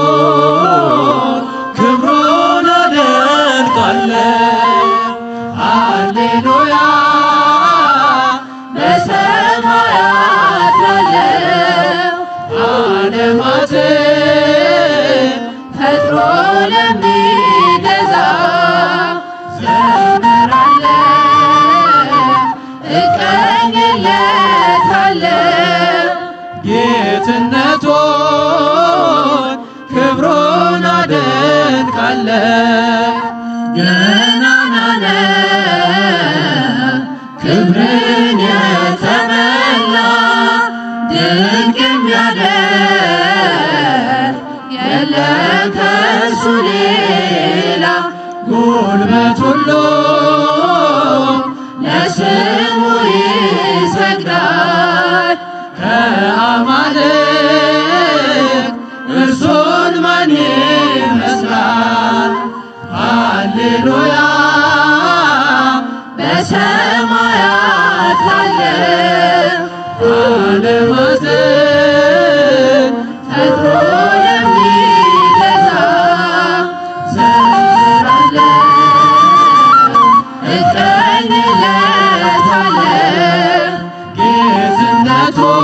ጌትነቱን ክብሩን አደንቃለሁ። ሃሌሉያ በሰማያት ላለው ዓለማትን ፈጥሮ ለሚገዛ ዘምራለሁ፣ እቀኝለታለሁ። ጌትነቱን ክብሩን አደንቃለሁ። ገናና ነው ክብርን የተመላ ድንቅ የሚያደርግ የለም ከእርሱ ሌላ። ጉልበት ሁሉ ለስሙ ይሰግዳል። ከአማልክት እርሱን ማን ይመስላል? ሃሌሉያ በሰማያት ላለው ዓለማትን ፈጥሮ ለሚገዛ ዘምራለሁ፣ እቀኝለታለሁ። ጌትነቱን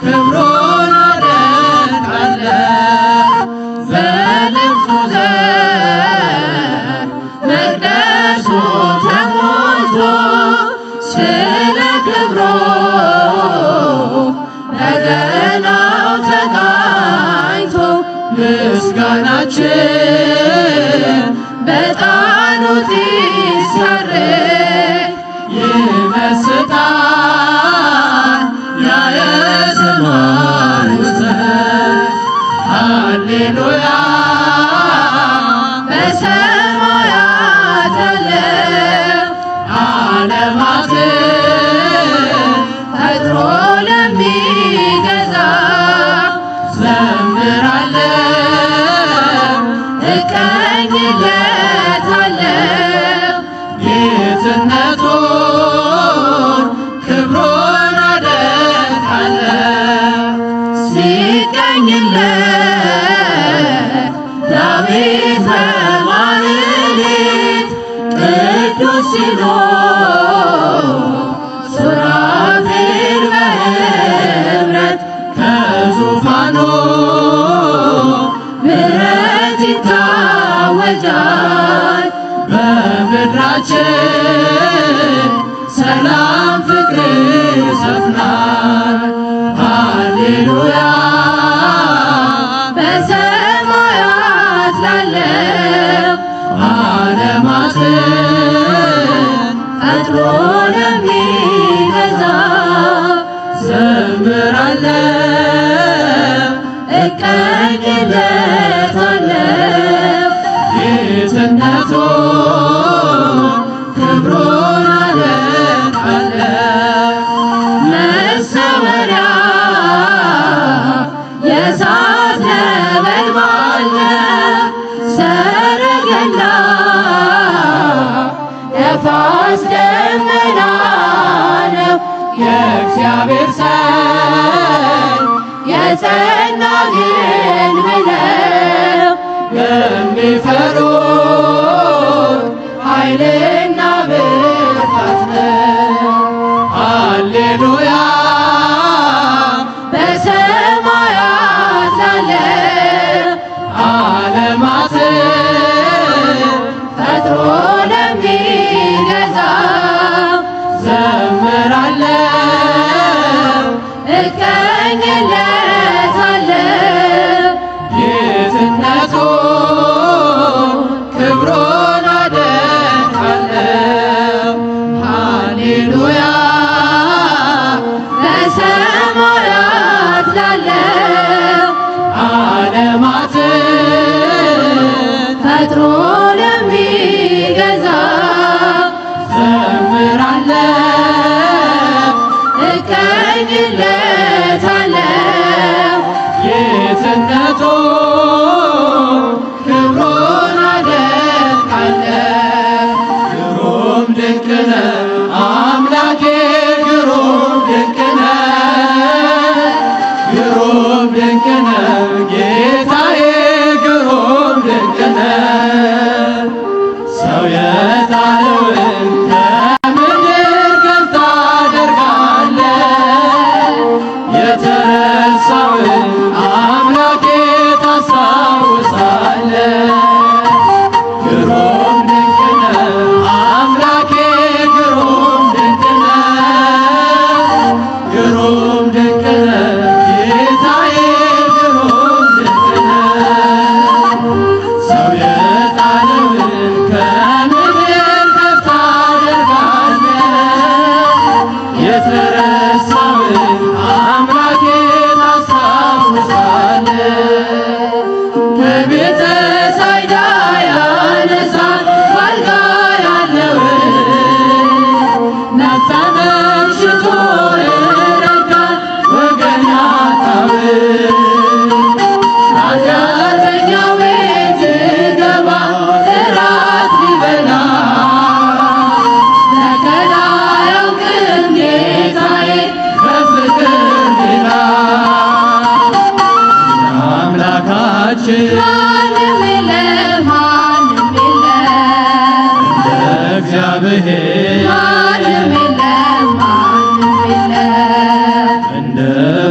ክብሩን አደንቃለሁ። በልብሱ ዘር መቅደሱ ተሞልቶ ስለ ክብሩ በገናው ተቃኝቶ ምስጋናችን በዕጣኑ ጢስ ሲያርግ ይመስጣል ያ የሰማዩ ዘር። ሃሌሉያ በሰማያት ላለው ዓለማትን ፈጥሮ ለሚገዛ ዘምራለሁ፣ እቀኝለታለሁ። ጌትነቱን ክብሩን አደንቃለሁ። ሲቀኝለት ዳዊት በማኅሌት ቅዱስ ሲሎ ሱራፌል በኅብረት ከዙፋኑ ምሕረት ይታወጃል። በምድራችን ሰላም ፍቅር ይሰፍናል። ሃሌሉያ በሰማያት ላለው ዓለማትን ፈጥሮ ለሚገዛ ዘምራለሁ፣ እቀኝለታለሁ። ጌትነቱን ክብሩን አደንቃለሁ። መሰወሪያ የእሳት ነበልባል ነው፣ ሰረገላ ነፋስ ደመና ነው። የእግዚአብሔር ሰው የጸና ግንብ ነው። ለሚፈሩት ኃይልና ብርታት ነው። ሃሌሉያ በሰማያት ላለው ዓለማትን ፈጥሮ ለሚገዛ ዘምራለሁ፣ እቀኝለታለሁ። ጌትነቱን ክብሩን አደንቃለሁ። ሃሌሉያ በሰማያት ላለው ዓለማትን ፈጥሮ ለሚገዛ ግሩም ድንቅ ነው ጌታዬ ግሩም ድንቅ ነው። ሰው የጣለውን ከምድር ከፍ ታደርጋለህ። የተረሳውን አምላኬ ታስታውሳለህ። ግሩም ድንቅ ነው አምላኬ ግሩም ድንቅ ነው። ግሩም ድንቅ ነው ጌታዬ ግሩም ድንቅ ነው። ሰው የጣለውን ከምድር ከፍ ታደርጋለህ። የተረሳውን አምላኬ ታስታውሳለህ። ከቤተ ሳይዳ ያነሳል ባልጋ ያለውን ነፍሰ ሽቶ ይረዳል ወገን ያጣውን። ኃጢአተኛው ቤት ሲገባ እራት ሊበላ ተከዳ አያውቅም ጌታዬ በፍቅር ሌላ። አምላካችን ማንም የለም ማንም የለም እንደ እግዚአብሔር ማንም የለም ማንም የለም እንደ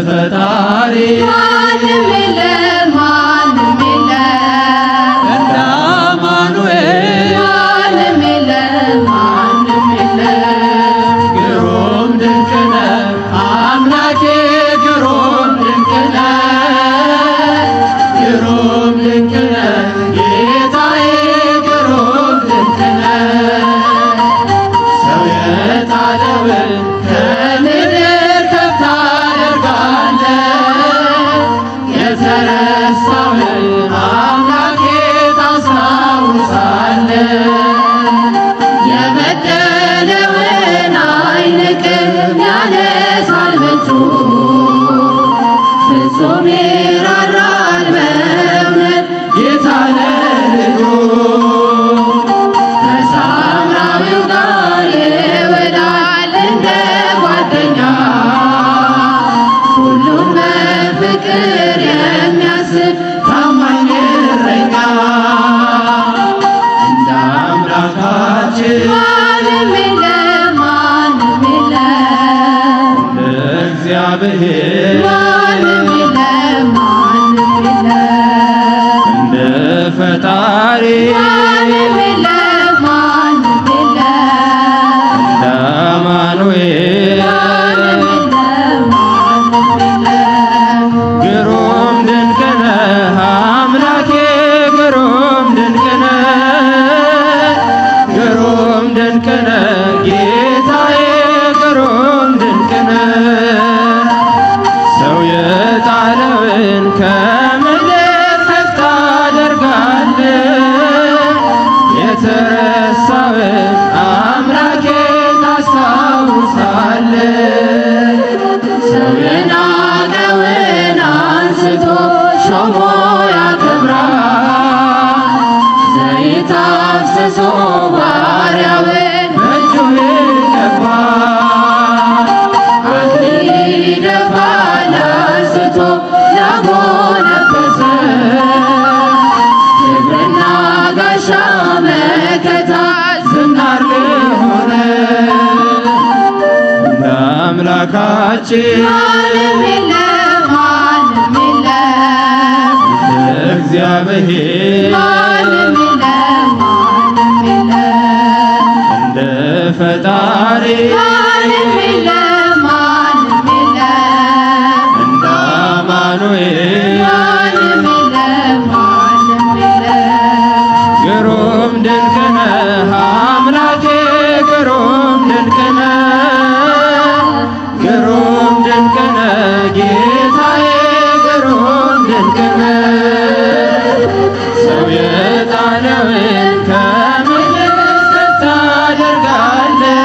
ፈጣሪ ማንም የለም ማንም የለም እንደ አማኑኤል ማንም የለም ማንም የለም። ግሩም ድንቅ ነው አምላኬ ግሩም ድንቅ ነው። ግሩም ድንቅ ነው ጌታዬ ግሩም ድንቅ ነው። ሰው የጣለውን ከምድር ከፍ ታደርጋለህ። የተረሳውን አምላኬ ታስታውሳለህ። የበደለውን አይንቅም ያነሳል በእጁ ፍጹም ይራራል በእውነት ጌታ ለልጁ። ከሳምራዊው ጋር ይውላል እንደ ጓደኛ ሁሉም በፍቅር የሚያስብ ታማኝ እረኛ። እንደ አምላካችን ማንም የለም ማንም የለም እንደ እግዚአብሔር ማንም የለም ማንም የለም እንደ ፈጣሪ ማንም የለም ማንም የለም እንደ አማኑኤል ማንም የለም ማንም የለም። ግሩም ድንቅ ነህ አምላኬ ግሩም ድንቅ ነህ። ግሩም ድንቅ ነህ ጌታዬ ግሩም ድንቅ ነህ። ሰው የጣለውን ከምድር ከፍ ታደርጋለህ። የተረሳውን አምላኬ ታስታውሳለህ። ሰው የናቀውን አንስቶ ሾሞ ያከብራል። ዘይት አፍስሶ ባሪያውን በእጁ ይቀባል። አክሊል ይደፋል አንስቶ ያጎነበሰ ክብርና ጋሻ መከታ ዝናር ለሆነ እንደ አምላካችን ማንም የለም ማንም የለም እንደ እግዚአብሔር ማንም የለም ማንም የለም እንደ ፈጣሪ ማንም የለም ማንም የለም እንደ አማኑኤል ማንም የለም ማንም የለም። ግሩም ድንቅ ነህ አምላኬ ግሩም ድንቅ ነህ። ግሩም ድንቅ ነህ ጌታዬ ግሩም ድንቅ ነህ። ሰው የጣለውን ከምድር ከፍ ታደርጋለህ።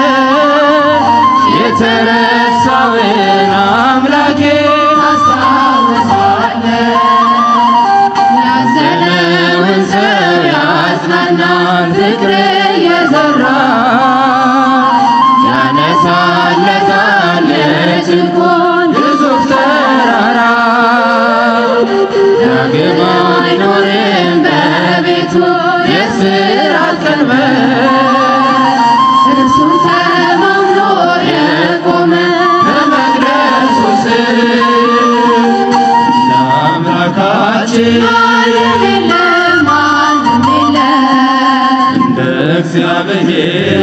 ማንም የለም ማንም የለም እንደ እግዚአብሔር